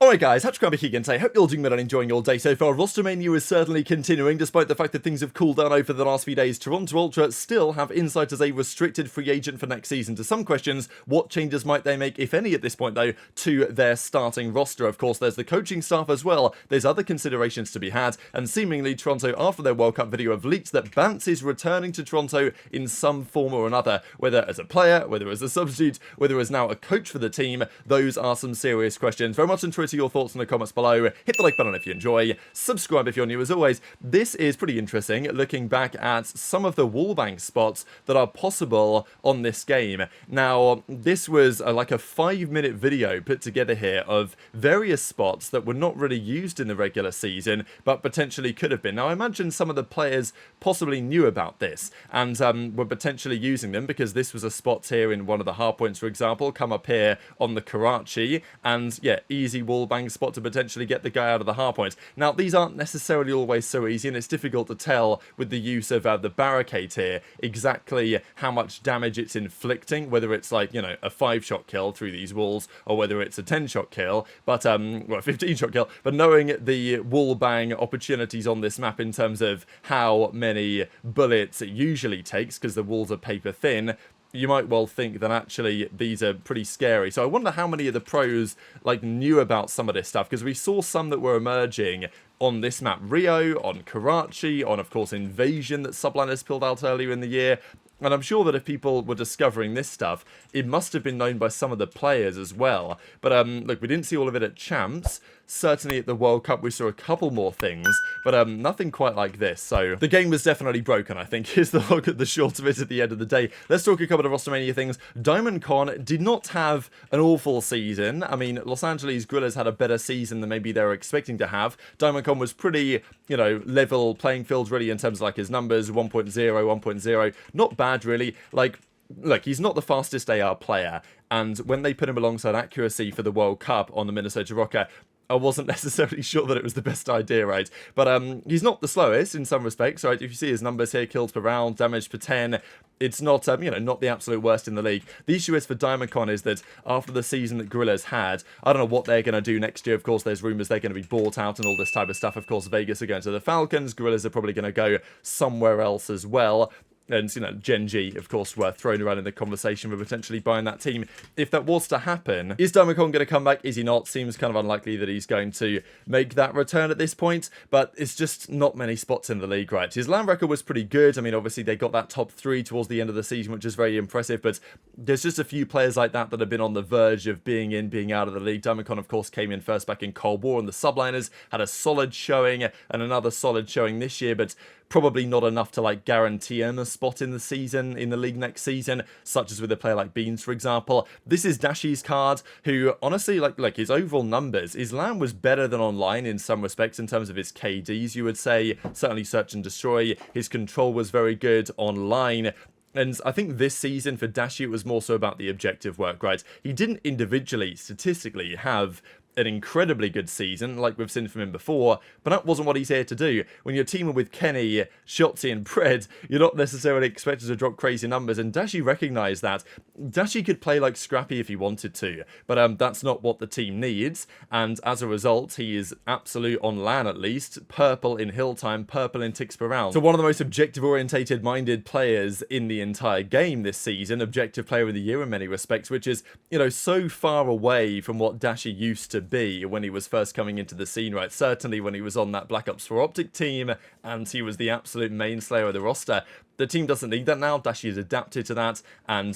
Alright guys, HyDra here again today. Hope you're all doing well and enjoying your day so far. Rostermania is certainly continuing, despite the fact that things have cooled down over the last few days. Toronto Ultra still have Insight as a restricted free agent for next season. To some questions, what changes might they make, if any at this point though, to their starting roster? Of course, there's the coaching staff as well. There's other considerations to be had, and seemingly Toronto, after their World Cup video, have leaked that Bance is returning to Toronto in some form or another, whether as a player, whether as a substitute, whether as now a coach for the team. Those are some serious questions. Very much interested your thoughts in the comments below. Hit the like button if you enjoy, subscribe if you're new as always. This is pretty interesting, looking back at some of the wallbang spots that are possible on this game. Now, this was like a 5-minute video put together here of various spots that were not really used in the regular season, but potentially could have been. Now, I imagine some of the players possibly knew about this and were potentially using them, because this was a spot here in one of the hardpoints, for example, come up here on the Karachi, and yeah, easy wallbang spot to potentially get the guy out of the hardpoint. Now, these aren't necessarily always so easy, and it's difficult to tell with the use of the barricade here exactly how much damage it's inflicting, whether it's like, you know, a 5-shot kill through these walls or whether it's a 10-shot kill, but well, a 15-shot kill. But knowing the wallbang opportunities on this map in terms of how many bullets it usually takes, because the walls are paper thin, you might well think that actually these are pretty scary. So I wonder how many of the pros like knew about some of this stuff, because we saw some that were emerging on this map, Rio, on Karachi, on of course Invasion that Subliners pulled out earlier in the year. And I'm sure that if people were discovering this stuff, it must have been known by some of the players as well. But look, we didn't see all of it at Champs. Certainly at the World Cup we saw a couple more things, but nothing quite like this. So the game was definitely broken, I think, is the short of it at the end of the day. Let's talk a couple of Rostermania things. DiamondCon did not have an awful season. I mean, Los Angeles Guerrillas had a better season than maybe they were expecting to have. DiamondCon was pretty, you know, level playing field really in terms of like his numbers, 1.0, 1.0. Not bad really. Like, look, he's not the fastest AR player, and when they put him alongside Accuracy for the World Cup on the Minnesota Rocket, I wasn't necessarily sure that it was the best idea, right? But he's not the slowest in some respects, right? If you see his numbers here, kills per round, damage per 10, it's not, you know, not the absolute worst in the league. The issue is for DiamondCon is that after the season that Guerrillas had, I don't know what they're going to do next year. Of course, there's rumours they're going to be bought out and all this type of stuff. Of course, Vegas are going to the Falcons. Guerrillas are probably going to go somewhere else as well. And, you know, Gen G, of course, were thrown around in the conversation for potentially buying that team. If that was to happen, is DiamondCon going to come back? Is he not? Seems kind of unlikely that he's going to make that return at this point, but it's just not many spots in the league, right? His land record was pretty good. I mean, obviously, they got that top 3 towards the end of the season, which is very impressive, but there's just a few players like that that have been on the verge of being in, being out of the league. DiamondCon, of course, came in first back in Cold War, and the Subliners had a solid showing and another solid showing this year, but probably not enough to like guarantee him a spot in the season, in the league next season, such as with a player like Beans, for example. This is Dashy's card, who honestly, like his overall numbers, his LAN was better than online in some respects in terms of his KDs, you would say. Certainly search and destroy. His control was very good online. And I think this season for Dashy, it was more so about the objective work, right? He didn't individually, statistically, have an incredibly good season, like we've seen from him before, but that wasn't what he's here to do. When you're teaming with Kenny, Shotzzy, and Pred, you're not necessarily expected to drop crazy numbers, and Dashy recognised that. Dashy could play like Scrappy if he wanted to, but that's not what the team needs, and as a result, he is absolute on LAN at least, purple in hill time, purple in ticks per round. So one of the most objective-orientated minded players in the entire game this season, objective player of the year in many respects, which is, you know, so far away from what Dashy used to be when he was first coming into the scene, right? Certainly when he was on that Black Ops 4 OpTic team and he was the absolute main slayer of the roster. The team doesn't need that now. Dashy has adapted to that and,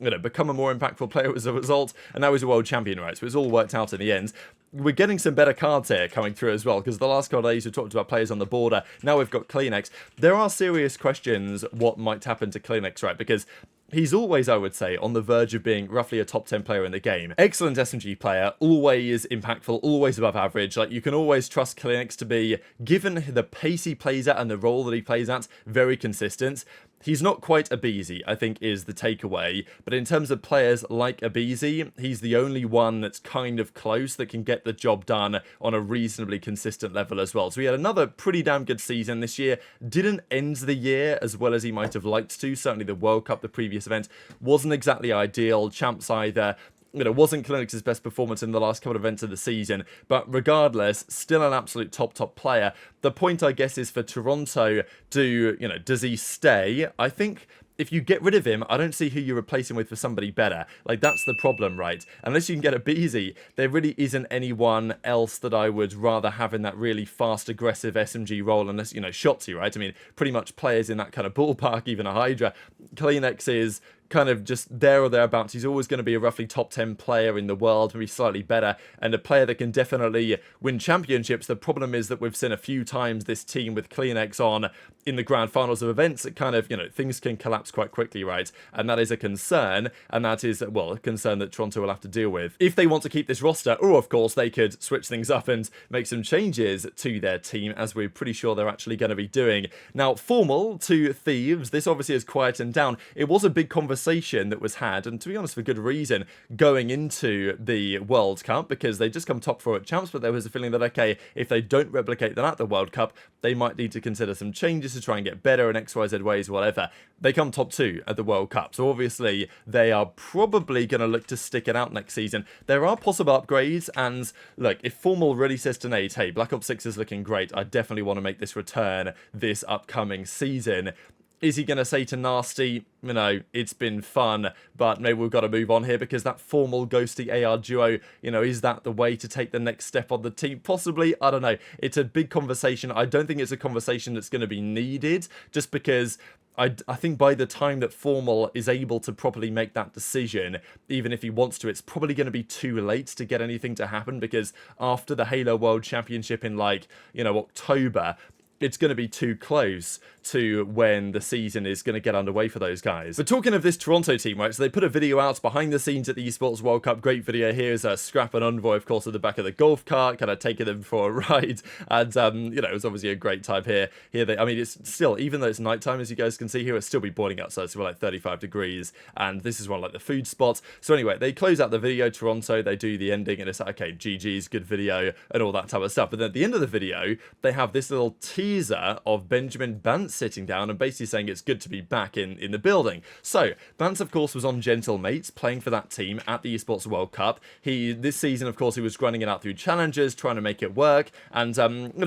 you know, become a more impactful player as a result. And now he's a world champion, right? So it's all worked out in the end. We're getting some better cards here coming through as well, because the last couple of days we talked about players on the border. Now we've got CleanX. There are serious questions what might happen to CleanX, right? Because he's always, I would say, on the verge of being roughly a top 10 player in the game. Excellent SMG player, always impactful, always above average. Like, you can always trust CleanX to be, given the pace he plays at and the role that he plays at, very consistent. He's not quite aBeZy, I think, is the takeaway. But in terms of players like aBeZy, he's the only one that's kind of close that can get the job done on a reasonably consistent level as well. So he had another pretty damn good season this year. Didn't end the year as well as he might have liked to. Certainly the World Cup, the previous event, wasn't exactly ideal. Champs either wasn't CleanX's best performance in the last couple of events of the season, but regardless, still an absolute top player. The point, I guess, is for Toronto, does he stay? I think if you get rid of him, I don't see who you replace him with for somebody better. Like, that's the problem, right? Unless you can get aBeZy, there really isn't anyone else that I would rather have in that really fast, aggressive SMG role, unless, Shotzzy, right? I mean, pretty much players in that kind of ballpark, even a HyDra. CleanX is kind of just there or thereabouts. He's always going to be a roughly top 10 player in the world, maybe slightly better, and a player that can definitely win championships. The problem is that we've seen a few times this team with CleanX on in the grand finals of events, it kind of, things can collapse quite quickly, right? And that is a concern, and that is, well, a concern that Toronto will have to deal with if they want to keep this roster, or of course they could switch things up and make some changes to their team, as we're pretty sure they're actually going to be doing. Now, formal to Thieves, this obviously has quietened down. It was a big conversation that was had, and to be honest, for good reason, going into the World Cup, because they just come top 4 at champs, but there was a feeling that, okay, if they don't replicate that at the World Cup, they might need to consider some changes to try and get better in XYZ ways, whatever. They come top 2 at the World Cup, so obviously they are probably going to look to stick it out next season. There are possible upgrades, and look, if Formal really says to Nate, hey, Black Ops 6 is looking great, I definitely want to make this return this upcoming season, is he going to say to Nastie, it's been fun, but maybe we've got to move on here, because that Formal Ghosty AR duo, is that the way to take the next step on the team? Possibly, I don't know. It's a big conversation. I don't think it's a conversation that's going to be needed, just because I think by the time that Formal is able to properly make that decision, even if he wants to, it's probably going to be too late to get anything to happen, because after the Halo World Championship in October, it's going to be too close to when the season is going to get underway for those guys. But talking of this Toronto team, right, so they put a video out behind the scenes at the Esports World Cup. Great video. Here's Scrap and Envoy, of course, at the back of the golf cart, kind of taking them for a ride. And, it was obviously a great time here. It's still, even though it's nighttime, as you guys can see here, it's still be boiling outside, so we're like 35 degrees. And this is one of like the food spots. So anyway, they close out the video, Toronto, they do the ending, and it's like, okay, GG's, good video, and all that type of stuff. But then at the end of the video, they have this little teaser of Benjamin Bance sitting down and basically saying it's good to be back in the building. So Bance, of course, was on Gentlemates playing for that team at the Esports World Cup. This season, of course, he was grinding it out through challenges, trying to make it work, and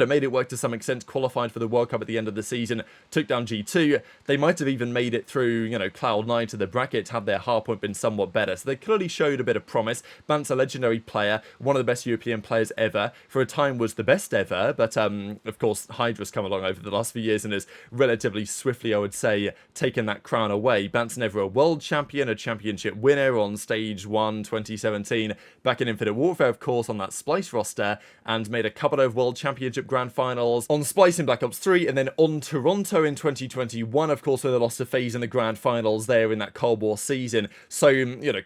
made it work to some extent, qualified for the World Cup at the end of the season, took down G2. They might have even made it through, Cloud9 to the bracket, had their hardpoint been somewhat better. So they clearly showed a bit of promise. Bance, a legendary player, one of the best European players ever, for a time was the best ever, but of course, HyDra's come along over the last few years and has relatively swiftly, I would say, taken that crown away. Bance never a world champion, a championship winner on Stage 1 2017, back in Infinite Warfare, of course, on that Splice roster, and made a couple of world championship grand finals on Splice in Black Ops 3, and then on Toronto in 2021, of course, where they lost to FaZe in the grand finals there in that Cold War season. So,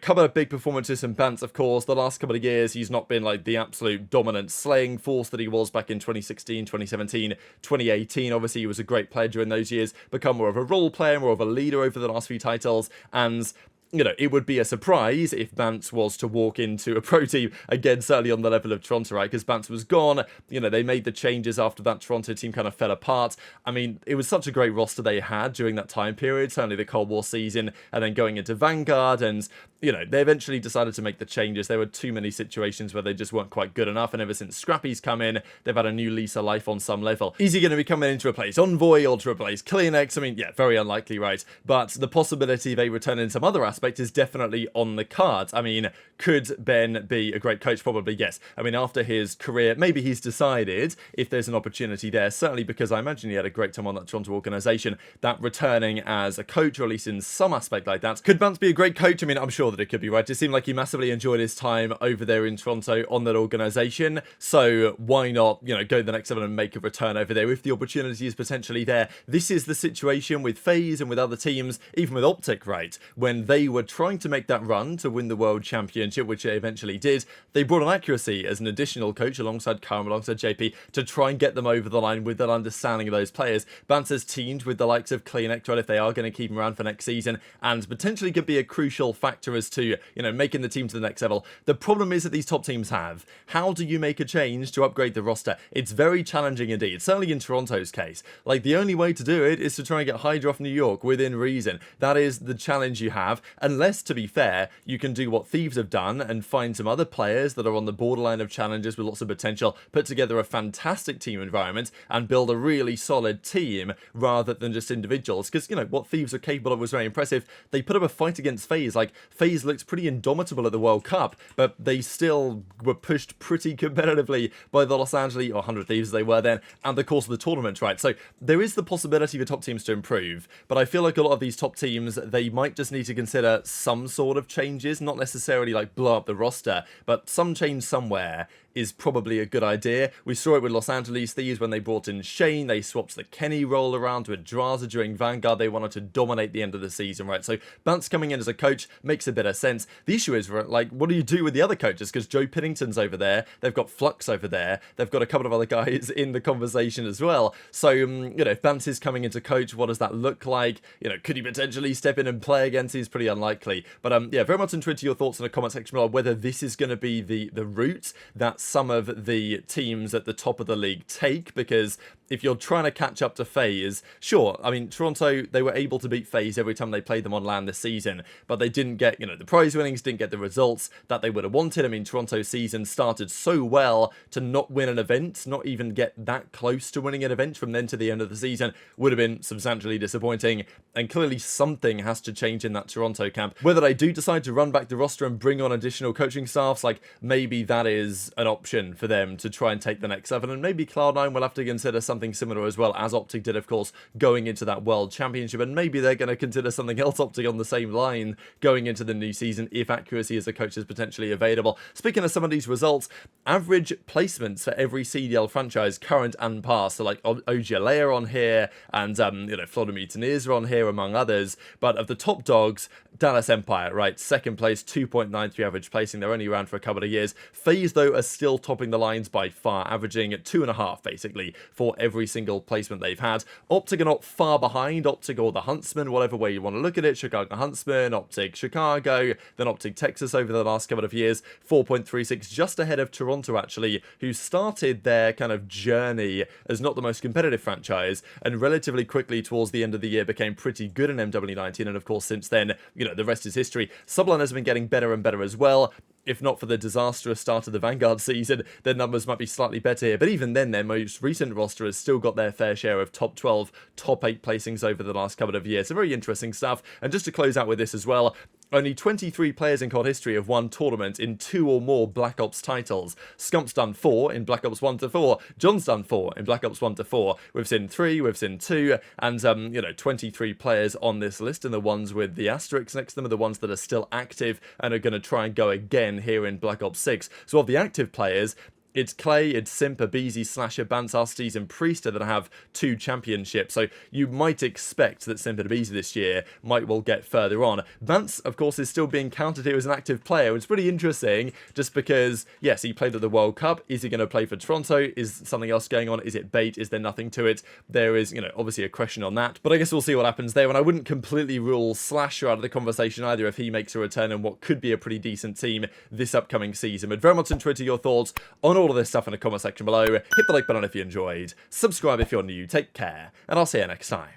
couple of big performances from Bance, of course. The last couple of years, he's not been like the absolute dominant slaying force that he was back in 2016, 2017, 2018. Obviously, he was a great player during those years, become more of a role player, more of a leader over the last few titles, and it would be a surprise if Bance was to walk into a pro team, again, certainly on the level of Toronto, right? Because Bance was gone. They made the changes after that Toronto team kind of fell apart. I mean, it was such a great roster they had during that time period, certainly the Cold War season, and then going into Vanguard, and they eventually decided to make the changes. There were too many situations where they just weren't quite good enough, and ever since Scrappy's come in, they've had a new lease of life on some level. Is he going to be coming in to replace Envoy or to replace CleanX? I mean, yeah, very unlikely, right? But the possibility they return in some other aspect is definitely on the cards. I mean, could Ben be a great coach? Probably, yes. I mean, after his career, maybe he's decided if there's an opportunity there, certainly because I imagine he had a great time on that Toronto organisation, that returning as a coach, or at least in some aspect like that. Could Bance be a great coach? I mean, I'm sure that it could be, right? It seemed like he massively enjoyed his time over there in Toronto on that organisation, so why not, go the next level and make a return over there if the opportunity is potentially there. This is the situation with FaZe and with other teams, even with OpTic, right? When they were trying to make that run to win the World Championship, which they eventually did, they brought on Accuracy as an additional coach alongside Karam, alongside JP, to try and get them over the line with that understanding of those players. Bance has teamed with the likes of CleanX, right, if they are going to keep him around for next season, and potentially could be a crucial factor as to, making the team to the next level. The problem is that these top teams have, how do you make a change to upgrade the roster? It's very challenging indeed, certainly in Toronto's case. Like, the only way to do it is to try and get HyDra off New York within reason. That is the challenge you have. unless, to be fair, you can do what Thieves have done and find some other players that are on the borderline of challenges with lots of potential, put together a fantastic team environment, and build a really solid team rather than just individuals. Because, you know, what Thieves are capable of was very impressive. They put up a fight against FaZe. Like, FaZe looked pretty indomitable at the World Cup, but they still were pushed pretty competitively by the Los Angeles, or 100 Thieves as they were then, and the course of the tournament, right? So there is the possibility for top teams to improve, but I feel like a lot of these top teams, they might just need to consider some sort of changes, not necessarily like blow up the roster, but some change somewhere is probably a good idea. We saw it with Los Angeles Thieves when they brought in Shane. They swapped the Kenny role around with Drazah during Vanguard. They wanted to dominate the end of the season, right? So Bance coming in as a coach makes a bit of sense. The issue is, like, what do you do with the other coaches? Because Joe Piddington's over there. They've got Flux over there. They've got a couple of other guys in the conversation as well. So, you know, if Bance is coming into coach, what does that look like? You know, could he potentially step in and play again? Seems pretty unlikely. But, yeah, very much intrigued to your thoughts in the comment section below, whether this is going to be the route that some of the teams at the top of the league take, because if you're trying to catch up to FaZe, sure, I mean, Toronto, they were able to beat FaZe every time they played them on LAN this season, but they didn't get, you know, the prize winnings, didn't get the results that they would have wanted. I mean, Toronto's season started so well to not win an event, not even get that close to winning an event from then to the end of the season, would have been substantially disappointing, and clearly something has to change in that Toronto camp. Whether they do decide to run back the roster and bring on additional coaching staffs, like, maybe that is an option for them to try and take the next level, and maybe Cloud9 will have to consider something similar as well, as OpTic did, of course, going into that World Championship, and maybe they're going to consider something else, OpTic, on the same line going into the new season if accuracy as a coach is potentially available. Speaking of some of these results, average placements for every CDL franchise, current and past, so like OGLA are on here, and you know, Florida Mutineers are on here, among others, but of the top dogs, Dallas Empire, right, second place, 2.93 average placing. They're only around for a couple of years. FaZe, though, are still topping the lines by far, averaging at 2.5, basically, for every single placement they've had. OpTic are not far behind. OpTic, or the Huntsman, whatever way you want to look at it, Chicago Huntsman, OpTic Chicago, then OpTic Texas over the last couple of years, 4.36, just ahead of Toronto, actually, who started their kind of journey as not the most competitive franchise, and relatively quickly towards the end of the year became pretty good in MW19, and of course, since then, you know, the rest is history. Subliners have been getting better and better as well. If not for the disastrous start of the Vanguard season, their numbers might be slightly better here. But even then, their most recent roster has still got their fair share of top 12, top 8 placings over the last couple of years. So very interesting stuff. And just to close out with this as well, only 23 players in COD history have won tournament in 2 or more Black Ops titles. Scump's done 4 in Black Ops 1 to 4. John's done 4 in Black Ops 1 to 4. We've seen 3, we've seen 2, and, you know, 23 players on this list, and the ones with the asterisks next to them are the ones that are still active and are going to try and go again here in Black Ops 6. So of the active players, it's Clay, it's Simp, aBeZy, Slasher, Bance, and Priestahh that have 2 championships. So you might expect that Simp and aBeZy this year might well get further on. Bance, of course, is still being counted here as an active player. It's pretty interesting just because, yes, he played at the World Cup. Is he going to play for Toronto? Is something else going on? Is it bait? Is there nothing to it? There is, you know, obviously a question on that. But I guess we'll see what happens there. And I wouldn't completely rule Slasher out of the conversation either if he makes a return in what could be a pretty decent team this upcoming season. But very much interested to your thoughts on all of this stuff in the comment section below. Hit the like button if you enjoyed, subscribe if you're new, take care, and I'll see you next time.